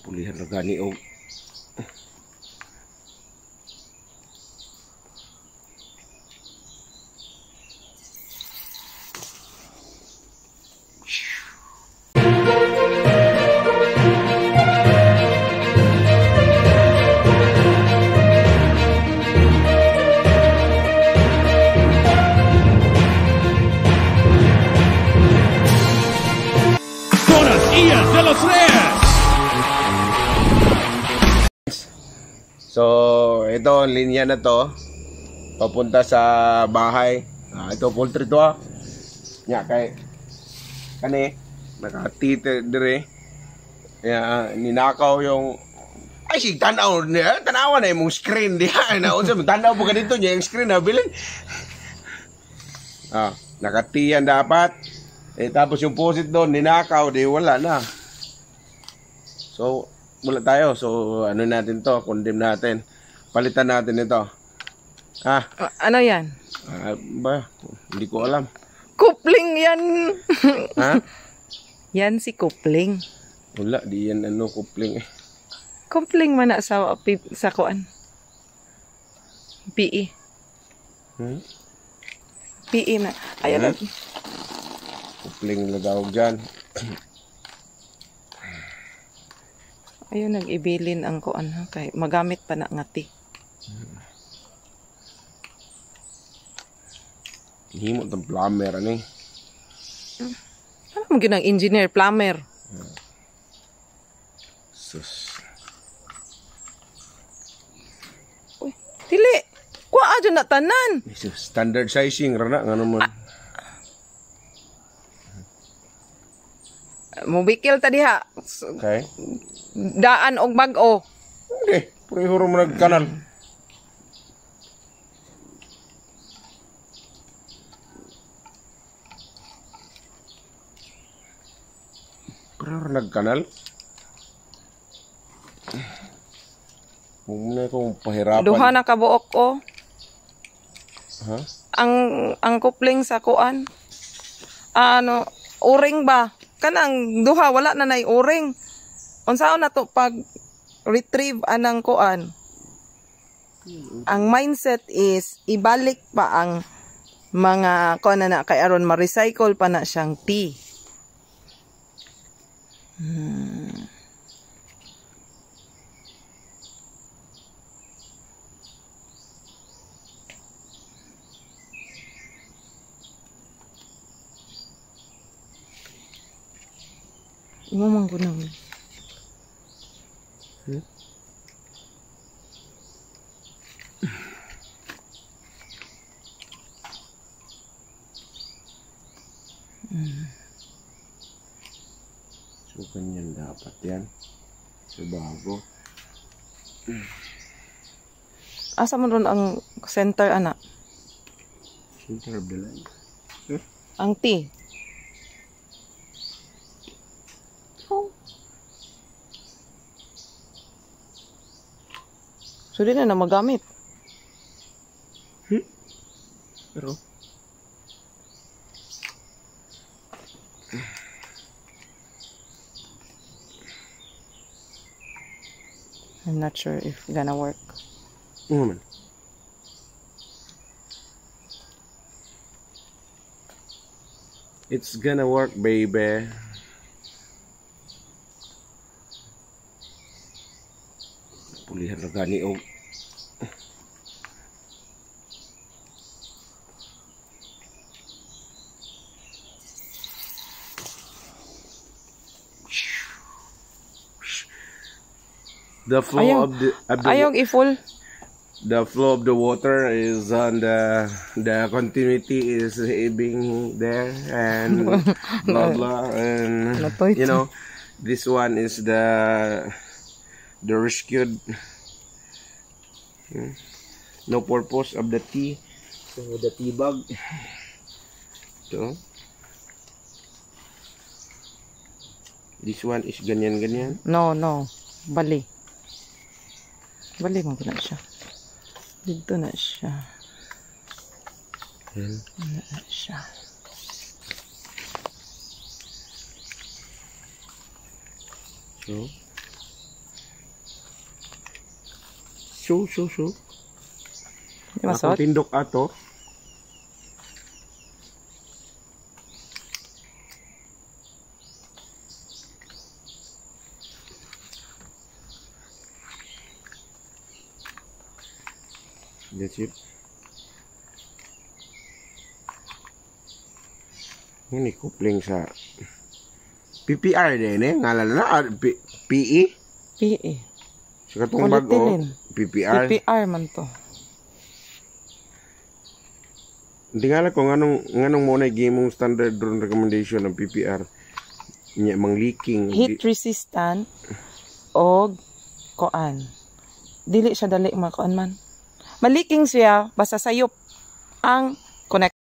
Pulihan na gani o. So, ito ang linya na to papunta sa bahay. Ito poultry to nya kay kani nakatite dire. Ninakaw yung ay sig tanaw niya, tanawan na yung screen diha. Naunsa mo tanaw po ganito niya yung screen na bilin. Nakatiyan dapat. Tapos yung posit doon ninakaw di wala na. So wala tayo. So, ano natin to? Condemn natin. Palitan natin ito. Ano yan? Hindi ko alam. Kupling yan. Ha? Yan si kupling. Wala, di yan kupling eh. Kupling man na sa kuan. PE. PE na. Ayan. Kupling na daw dyan. Ayun, nag-ibilin ang kuan ha, kay magamit pa na ngati. Himo tong plumber ani. Ano mo ginang engineer, plumber? Sus. Uy, dili. Kuha adyo na tanan. Standard sizing rana ngano man. Mubikil ta diha. Okay. Daan og bag-o. Okay, pareho mo nagkanal. Pareho nagkanal. Huwag na akong pahirapan. Duha na kabuok o. Ha? Ang kupling sa kuan. Ano, uring ba? Kanang duha wala na nay uring. Unsaon na to pag retrieve anang kuan? Ang mindset is ibalik pa ang mga kuan na kay aron ma-recycle pa na siyang tea. Ngomong ko nang. So, ganyan dapat yan. So, bago. Asa mo ron ang center, anak? Center of the line. Ang tea. So, di na magamit. Pero, I'm not sure if gonna work. man. It's gonna work, baby. Pulihan na gani o. The flow of the i-full. The flow of the water is on the continuity is being there and blah blah and you know this one is the rescued no purpose of the tea, so the tea bag. So this one is ganyan. No, bali mo na siya. Dito na siya. Na siya. So Show. Di masot? Tindok ato. That's it. Ini kupling sa PPR din eh. Ngalan na PE? PE. Sa katong bago. PPR. PPR man to. Hindi nga lang kung anong muna game standard drone recommendation ng PPR. Nya mang leaking. Heat resistant o koan. Dili siya dali makuan man. Maliking siya basta sayop ang connect.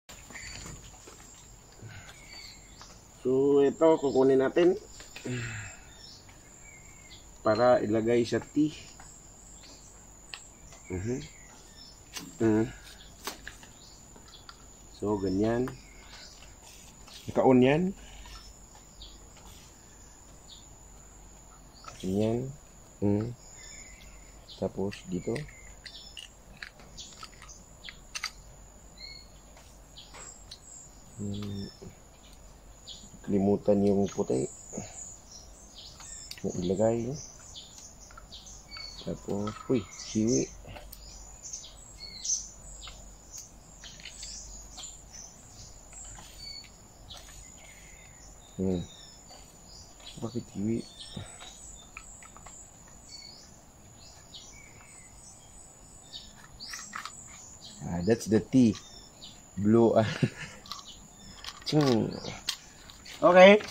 So ito kukunin natin para ilagay sa T. So ganyan. Naka-on yan. Ganyan. Tapos dito. Kalimutan yung puti. Ilagay. Tapos, siwi. Bakit siwi? That's the tea. Blue. Okay.